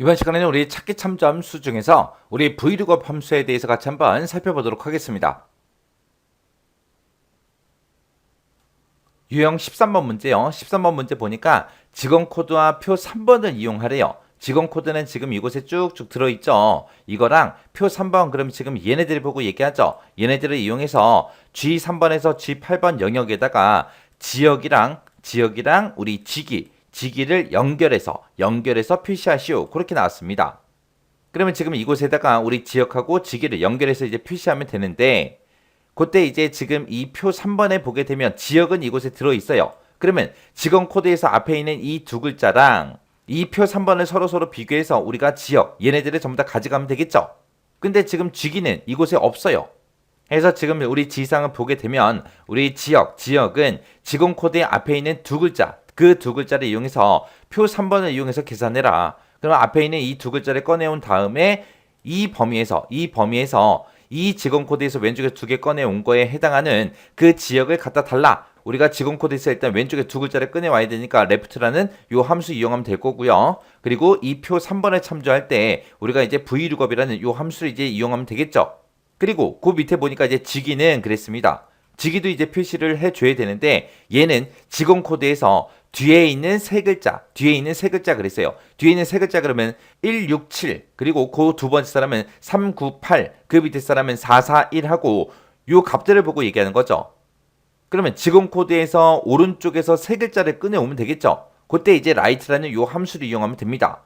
이번 시간에는 우리 찾기 참조 함수 중에서 우리 vlookup 함수에 대해서 같이 한번 살펴보도록 하겠습니다. 유형 13번 문제요. 13번 문제 보니까 직원 코드와 표 3번을 이용하래요. 직원 코드는 지금 이곳에 쭉쭉 들어있죠. 이거랑 표 3번 그럼 지금 얘네들을 보고 얘기하죠. 얘네들을 이용해서 G3번에서 G8번 영역에다가 지역이랑 우리 지기를 연결해서 표시하시오. 그렇게 나왔습니다. 그러면 지금 이곳에다가 우리 지역하고 지기를 연결해서 이제 표시하면 되는데 그때 이제 지금 이 표 3번에 보게 되면 지역은 이곳에 들어있어요. 그러면 직원 코드에서 앞에 있는 이 두 글자랑 이 표 3번을 서로 비교해서 우리가 지역, 얘네들을 전부 다 가져가면 되겠죠. 근데 지금 지기는 이곳에 없어요. 그래서 지금 우리 지상을 보게 되면 우리 지역은 직원 코드의 앞에 있는 두 글자, 그 두 글자를 이용해서 표 3번을 이용해서 계산해라. 그럼 앞에 있는 이 두 글자를 꺼내온 다음에 이 범위에서 이 직원 코드에서 왼쪽에 두 개 꺼내온 거에 해당하는 그 지역을 갖다 달라. 우리가 직원 코드에서 일단 왼쪽에 두 글자를 꺼내와야 되니까 left라는 요 함수 이용하면 될 거고요. 그리고 이 표 3번을 참조할 때 우리가 이제 vlookup이라는 요 함수를 이제 이용하면 되겠죠. 그리고 그 밑에 보니까 이제 지기는 그랬습니다. 지기도 이제 표시를 해줘야 되는데 얘는 직원 코드에서 뒤에 있는 세 글자 그랬어요. 뒤에 있는 세 글자 그러면 167 그리고 그 두 번째 사람은 398 그 밑에 사람은 441 하고 요 값들을 보고 얘기하는 거죠. 그러면 직원 코드에서 오른쪽에서 세 글자를 꺼내오면 되겠죠. 그때 이제 right라는 요 함수를 이용하면 됩니다.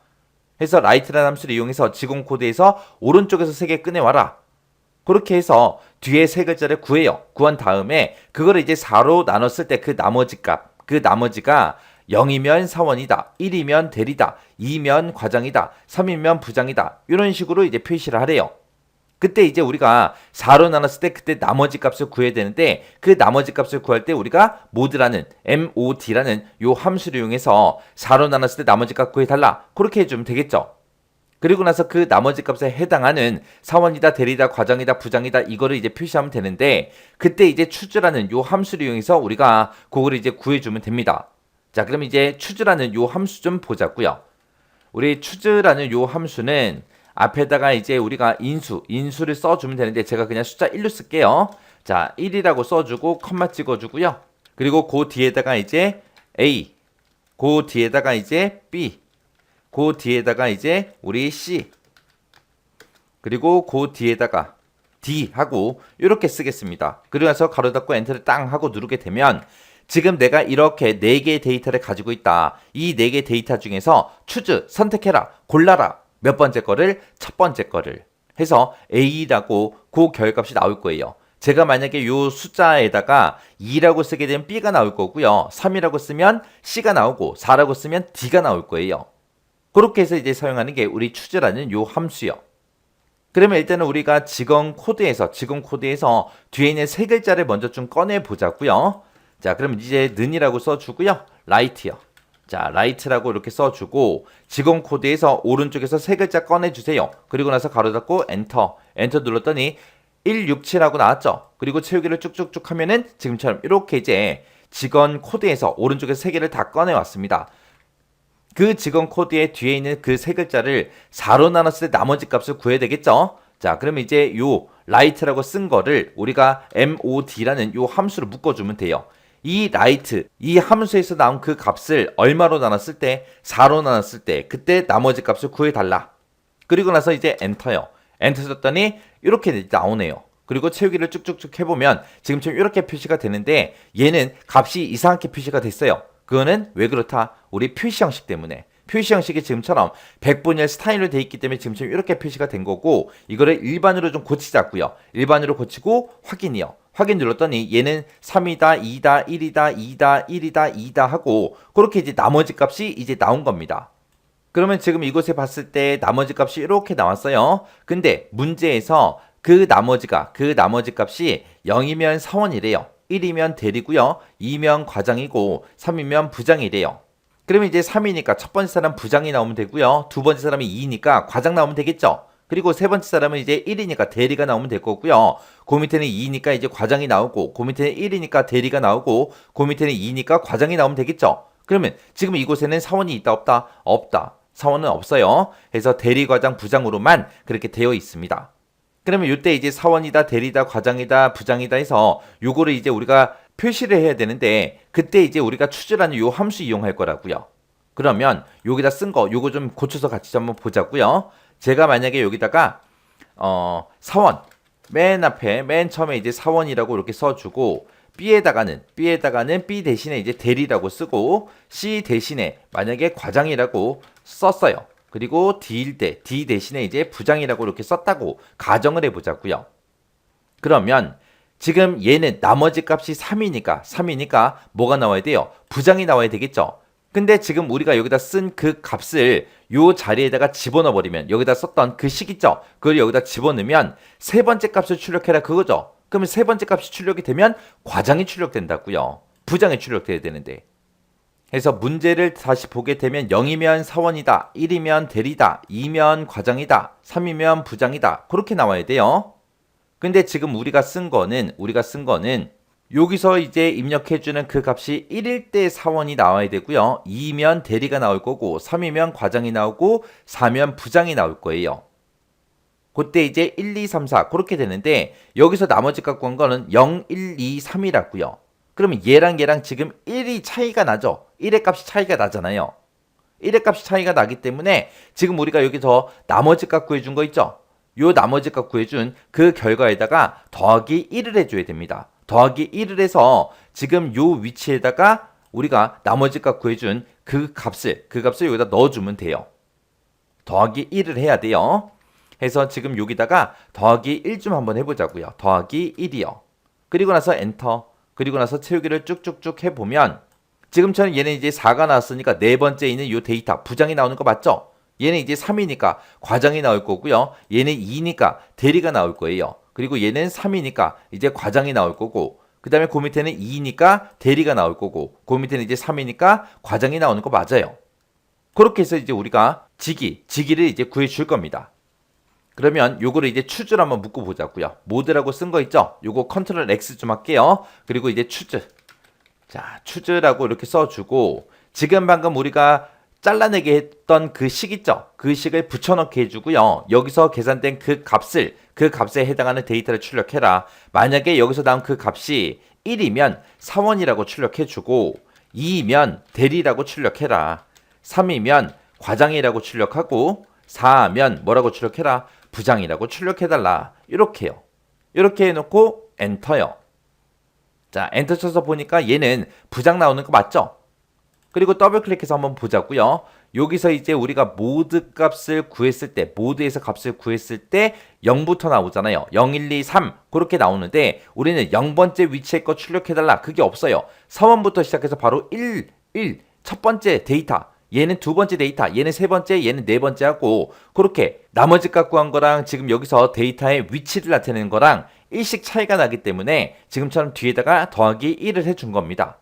그래서 right라는 함수를 이용해서 직원 코드에서 오른쪽에서 세 개 꺼내와라. 그렇게 해서 뒤에 세 글자를 구해요. 구한 다음에 그거를 이제 4로 나눴을 때 그 나머지가 0이면 사원이다, 1이면 대리다, 2면 과장이다, 3이면 부장이다. 이런 식으로 이제 표시를 하래요. 그때 이제 우리가 4로 나눴을 때 그때 나머지 값을 구해야 되는데 그 나머지 값을 구할 때 우리가 mod라는 요 함수를 이용해서 4로 나눴을 때 나머지 값 구해달라. 그렇게 해주면 되겠죠. 그리고 나서 그 나머지 값에 해당하는 사원이다, 대리다, 과장이다, 부장이다 이거를 이제 표시하면 되는데 그때 이제 choose라는 요 함수를 이용해서 우리가 그거를 이제 구해주면 됩니다. 자, 그럼 이제 choose라는 요 함수 좀 보자고요. 우리 choose라는 요 함수는 앞에다가 이제 우리가 인수를 써주면 되는데 제가 그냥 숫자 1로 쓸게요. 자, 1이라고 써주고 컴마 찍어주고요. 그리고 그 뒤에다가 이제 A, 그 뒤에다가 이제 B, 그 뒤에다가 이제 우리 C 그리고 그 뒤에다가 D 하고 이렇게 쓰겠습니다. 그리고 나서 가로 닫고 엔터를 땅 하고 누르게 되면 지금 내가 이렇게 4개의 데이터를 가지고 있다. 이 4개의 데이터 중에서 choose, 선택해라, 골라라. 몇 번째 거를? 첫 번째 거를 해서 A라고 그 결값이 나올 거예요. 제가 만약에 요 숫자에다가 2라고 쓰게 되면 B가 나올 거고요. 3이라고 쓰면 C가 나오고 4라고 쓰면 D가 나올 거예요. 그렇게 해서 이제 사용하는 게 우리 choose라는 요 함수요. 그러면 일단은 우리가 직원 코드에서 뒤에 있는 세 글자를 먼저 좀 꺼내 보자고요. 자, 그럼 이제 는이라고 써주고요. right요. 자, right라고 이렇게 써주고 직원 코드에서 오른쪽에서 세 글자 꺼내주세요. 그리고 나서 가로 닫고 엔터 눌렀더니 167하고 나왔죠. 그리고 채우기를 쭉쭉쭉 하면은 지금처럼 이렇게 이제 직원 코드에서 오른쪽에서 세 개를 다 꺼내왔습니다. 그 직원 코드의 뒤에 있는 그 세 글자를 4로 나눴을 때 나머지 값을 구해야 되겠죠. 자, 그럼 이제 요 right라고 쓴 거를 우리가 mod라는 요 함수로 묶어주면 돼요. 이 right, 이 함수에서 나온 그 값을 얼마로 나눴을 때? 4로 나눴을 때 그때 나머지 값을 구해달라. 그리고 나서 이제 엔터요. 엔터 줬더니 이렇게 나오네요. 그리고 채우기를 쭉쭉쭉 해보면 지금처럼 이렇게 표시가 되는데 얘는 값이 이상하게 표시가 됐어요. 그거는 왜 그렇다? 우리 표시 형식 때문에. 표시 형식이 지금처럼 100분의 스타일로 돼 있기 때문에 지금처럼 이렇게 표시가 된 거고 이거를 일반으로 좀 고치자고요. 일반으로 고치고 확인이요. 확인 눌렀더니 얘는 3이다, 2다, 1이다, 2다, 1이다, 2다 하고 그렇게 이제 나머지 값이 이제 나온 겁니다. 그러면 지금 이곳에 봤을 때 나머지 값이 이렇게 나왔어요. 근데 문제에서 그 나머지 값이 0이면 사원이래요. 1이면 대리고요. 2면 과장이고 3이면 부장이래요. 그러면 이제 3이니까 첫 번째 사람 부장이 나오면 되고요. 두 번째 사람이 2니까 과장 나오면 되겠죠. 그리고 세 번째 사람은 이제 1이니까 대리가 나오면 될 거고요. 그 밑에는 2니까 이제 과장이 나오고 그 밑에는 1이니까 대리가 나오고 그 밑에는 2니까 과장이 나오면 되겠죠. 그러면 지금 이곳에는 사원이 있다 없다? 없다. 사원은 없어요. 그래서 대리, 과장, 부장으로만 그렇게 되어 있습니다. 그러면 이때 이제 사원이다, 대리다, 과장이다, 부장이다 해서 요거를 이제 우리가 표시를 해야 되는데 그때 이제 우리가 추즈라는 요 함수 이용할 거라고요. 그러면 여기다 쓴 거 요거 좀 고쳐서 같이 한번 보자고요. 제가 만약에 여기다가 사원 맨 앞에 맨 처음에 이제 사원이라고 이렇게 써주고 B에다가는 B 대신에 이제 대리라고 쓰고 C 대신에 만약에 과장이라고 썼어요. 그리고 D일 때 D 대신에 이제 부장이라고 이렇게 썼다고 가정을 해보자고요. 그러면 지금 얘는 나머지 값이 3이니까 뭐가 나와야 돼요? 부장이 나와야 되겠죠. 근데 지금 우리가 여기다 쓴 그 값을 요 자리에다가 집어넣어 버리면 여기다 썼던 그 식 있죠? 그걸 여기다 집어넣으면 세 번째 값을 출력해라 그거죠. 그러면 세 번째 값이 출력이 되면 과장이 출력된다고요. 부장이 출력돼야 되는데. 그래서 문제를 다시 보게 되면 0이면 사원이다, 1이면 대리다, 2면 과장이다, 3이면 부장이다. 그렇게 나와야 돼요. 근데 지금 우리가 쓴 거는 여기서 이제 입력해주는 그 값이 1일 때 사원이 나와야 되고요. 2면 대리가 나올 거고 3이면 과장이 나오고 4면 부장이 나올 거예요. 그때 이제 1, 2, 3, 4 그렇게 되는데 여기서 나머지 갖고 온 거는 0, 1, 2, 3이라고요. 그러면 얘랑 지금 1이 차이가 나죠. 1의 값이 차이가 나잖아요. 1의 값이 차이가 나기 때문에 지금 우리가 여기서 나머지 값 구해준 거 있죠. 요 나머지 값 구해준 그 결과에다가 더하기 1을 해줘야 됩니다. 더하기 1을 해서 지금 요 위치에다가 우리가 나머지 값 구해준 그 값을 여기다 넣어주면 돼요. 더하기 1을 해야 돼요. 해서 지금 여기다가 더하기 1 좀 한번 해보자고요. 더하기 1이요. 그리고 나서 엔터. 그리고 나서 채우기를 쭉쭉쭉 해보면 지금처럼 얘는 이제 4가 나왔으니까 네 번째 있는 요 데이터 부장이 나오는 거 맞죠? 얘는 이제 3이니까 과장이 나올 거고요. 얘는 2니까 대리가 나올 거예요. 그리고 얘는 3이니까 이제 과장이 나올 거고 그 다음에 그 밑에는 2니까 대리가 나올 거고 그 밑에는 이제 3이니까 과장이 나오는 거 맞아요. 그렇게 해서 이제 우리가 직위를 이제 구해 줄 겁니다. 그러면 요거를 이제 추즈로 한번 묶어 보자고요. 모드라고 쓴 거 있죠? 요거 컨트롤 X 좀 할게요. 그리고 이제 추즈. 자, 추즈라고 이렇게 써주고 지금 방금 우리가 잘라내게 했던 그 식 있죠? 그 식을 붙여넣게 해주고요. 여기서 계산된 그 값에 해당하는 데이터를 출력해라. 만약에 여기서 나온 그 값이 1이면 사원이라고 출력해주고 2이면 대리라고 출력해라. 3이면 과장이라고 출력하고 4면 뭐라고 출력해라? 부장이라고 출력해달라. 이렇게요. 이렇게 해놓고 엔터요. 자, 엔터 쳐서 보니까 얘는 부장 나오는 거 맞죠? 그리고 더블 클릭해서 한번 보자고요. 여기서 이제 우리가 모드 값을 구했을 때, 모드에서 값을 구했을 때 0부터 나오잖아요. 0, 1, 2, 3 그렇게 나오는데 우리는 0번째 위치에 거 출력해달라. 그게 없어요. 사원부터 시작해서 바로 1, 첫 번째 데이터. 얘는 두 번째 데이터, 얘는 세 번째, 얘는 네 번째 하고 그렇게 나머지 값 구한 거랑 지금 여기서 데이터의 위치를 나타내는 거랑 일씩 차이가 나기 때문에 지금처럼 뒤에다가 더하기 1을 해준 겁니다.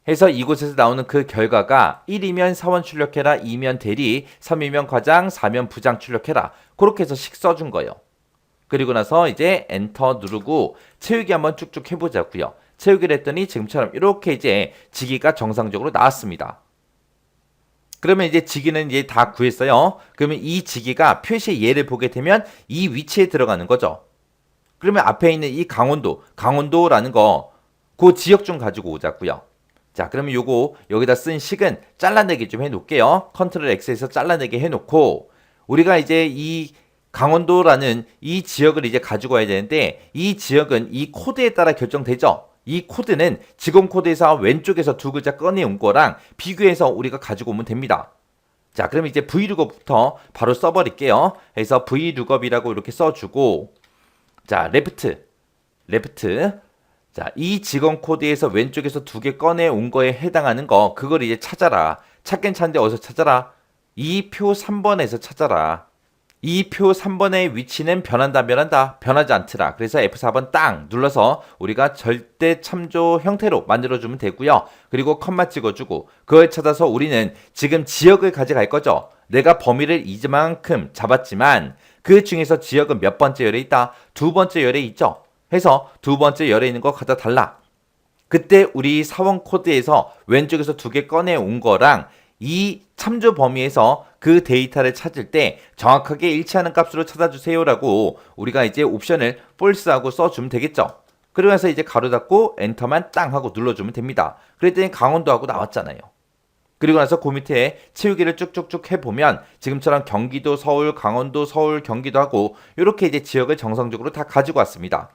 해서 이곳에서 나오는 그 결과가 1이면 사원 출력해라, 2면 대리, 3이면 과장, 4면 부장 출력해라. 그렇게 해서 식 써준 거예요. 그리고 나서 이제 엔터 누르고 채우기 한번 쭉쭉 해보자고요. 채우기를 했더니 지금처럼 이렇게 이제 직위가 정상적으로 나왔습니다. 그러면 이제 직위는 이제 다 구했어요. 그러면 이 직위가 표시의 예를 보게 되면 이 위치에 들어가는 거죠. 그러면 앞에 있는 이 강원도라는 거, 그 지역 좀 가지고 오자고요. 자, 그러면 요거 여기다 쓴 식은 잘라내기 좀 해놓을게요. 컨트롤 X에서 잘라내기 해놓고 우리가 이제 이 강원도라는 이 지역을 이제 가지고 와야 되는데 이 지역은 이 코드에 따라 결정되죠. 이 코드는 직원 코드에서 왼쪽에서 두 글자 꺼내온 거랑 비교해서 우리가 가지고 오면 됩니다. 자, 그럼 이제 VLOOKUP부터 바로 써버릴게요. 그래서 VLOOKUP이라고 이렇게 써주고 자, 레프트. 자, 이 직원 코드에서 왼쪽에서 두 개 꺼내온 거에 해당하는 거 그걸 이제 찾아라. 찾긴 찾는데 어디서 찾아라? 이 표 3번에서 찾아라. 이 표 3번의 위치는 변하지 않더라. 그래서 F4번 땅 눌러서 우리가 절대 참조 형태로 만들어주면 되고요. 그리고 컴마 찍어주고 그걸 찾아서 우리는 지금 지역을 가져갈 거죠. 내가 범위를 이만큼 잡았지만 그 중에서 지역은 몇 번째 열에 있다? 두 번째 열에 있죠. 해서 두 번째 열에 있는 거 갖다 달라. 그때 우리 사원 코드에서 왼쪽에서 두 개 꺼내온 거랑 이 참조 범위에서 그 데이터를 찾을 때 정확하게 일치하는 값으로 찾아주세요라고 우리가 이제 옵션을 false하고 써주면 되겠죠. 그러고 나서 이제 가로 닫고 엔터만 땅 하고 눌러주면 됩니다. 그랬더니 강원도하고 나왔잖아요. 그리고 나서 그 밑에 치우기를 쭉쭉쭉 해보면 지금처럼 경기도, 서울, 강원도, 서울, 경기도 하고 이렇게 이제 지역을 정상적으로 다 가지고 왔습니다.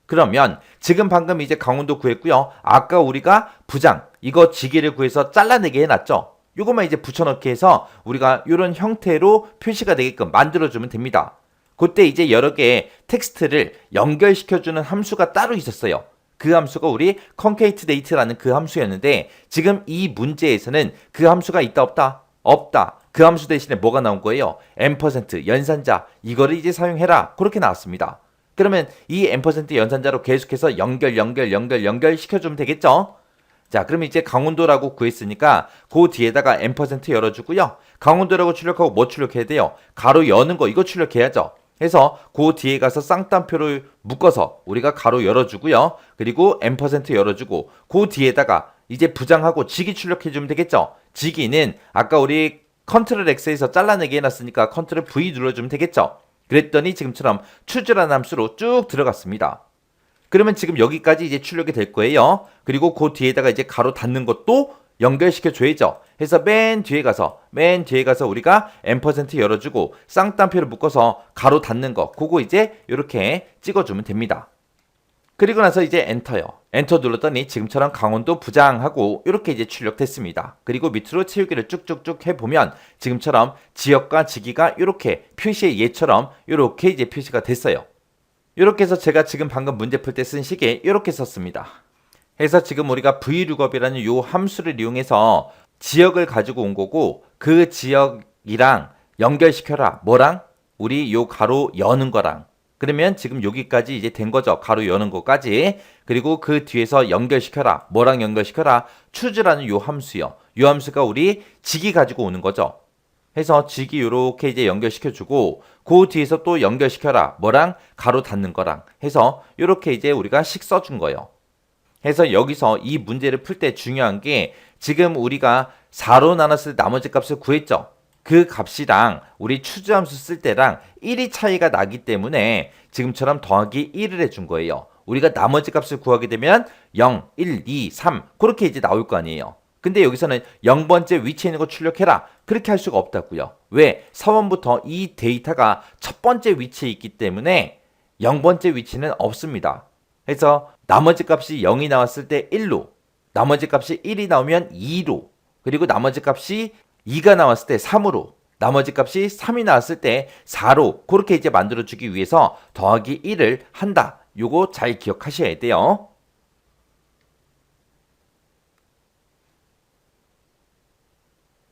그러면 지금 방금 이제 강원도 구했고요. 아까 우리가 부장, 이거 지기를 구해서 잘라내게 해놨죠. 이것만 이제 붙여넣기 해서 우리가 이런 형태로 표시가 되게끔 만들어주면 됩니다. 그때 이제 여러 개의 텍스트를 연결시켜주는 함수가 따로 있었어요. 그 함수가 우리 concatenate라는 그 함수였는데 지금 이 문제에서는 그 함수가 있다 없다? 없다. 그 함수 대신에 뭐가 나온 거예요? %, 연산자, 이거를 이제 사용해라. 그렇게 나왔습니다. 그러면 이 %, 연산자로 계속해서 연결 시켜주면 되겠죠? 자, 그럼 이제 강원도라고 구했으니까 그 뒤에다가 %, 열어주고요. 강원도라고 출력하고 뭐 출력해야 돼요? 가로 여는 거 이거 출력해야죠. 해서 그 뒤에 가서 쌍따옴표를 묶어서 우리가 가로 열어주고요. 그리고 %, 열어주고 그 뒤에다가 이제 부장하고 직이 출력해주면 되겠죠. 직이는 아까 우리 컨트롤 X에서 잘라내기 해놨으니까 컨트롤 V 눌러주면 되겠죠. 그랬더니 지금처럼 choose라는 함수로 쭉 들어갔습니다. 그러면 지금 여기까지 이제 출력이 될 거예요. 그리고 그 뒤에다가 이제 가로 닫는 것도 연결시켜 줘야죠. 해서 맨 뒤에 가서 우리가 %, 열어주고 쌍따옴표를 묶어서 가로 닫는 거 그거 이제 이렇게 찍어주면 됩니다. 그리고 나서 이제 엔터요. 엔터 눌렀더니 지금처럼 강원도 부장하고 이렇게 이제 출력됐습니다. 그리고 밑으로 채우기를 쭉쭉쭉 해보면 지금처럼 지역과 지기가 이렇게 표시의 예처럼 이렇게 이제 표시가 됐어요. 이렇게 해서 제가 지금 방금 문제 풀 때 쓴 식에 이렇게 썼습니다. 해서 지금 우리가 VLOOKUP이라는 요 함수를 이용해서 지역을 가지고 온 거고 그 지역이랑 연결시켜라. 뭐랑? 우리 요 가로 여는 거랑. 그러면 지금 여기까지 이제 된 거죠. 가로 여는 거까지. 그리고 그 뒤에서 연결시켜라. 뭐랑 연결시켜라? choose라는 요 함수요. 요 함수가 우리 직이 가지고 오는 거죠. 해서 직이 요렇게 이제 연결시켜주고 그 뒤에서 또 연결시켜라. 뭐랑? 가로 닫는 거랑. 해서 요렇게 이제 우리가 식 써준 거예요. 해서 여기서 이 문제를 풀 때 중요한 게 지금 우리가 4로 나눴을 때 나머지 값을 구했죠. 그 값이랑 우리 추즈 함수 쓸 때랑 1이 차이가 나기 때문에 지금처럼 더하기 1을 해준 거예요. 우리가 나머지 값을 구하게 되면 0, 1, 2, 3 그렇게 이제 나올 거 아니에요. 근데 여기서는 0번째 위치에 있는 거 출력해라. 그렇게 할 수가 없다고요. 왜? 4번부터 이 데이터가 첫 번째 위치에 있기 때문에 0번째 위치는 없습니다. 그래서 나머지 값이 0이 나왔을 때 1로, 나머지 값이 1이 나오면 2로, 그리고 나머지 값이 2가 나왔을 때 3으로, 나머지 값이 3이 나왔을 때 4로 그렇게 이제 만들어주기 위해서 더하기 1을 한다. 요거 잘 기억하셔야 돼요.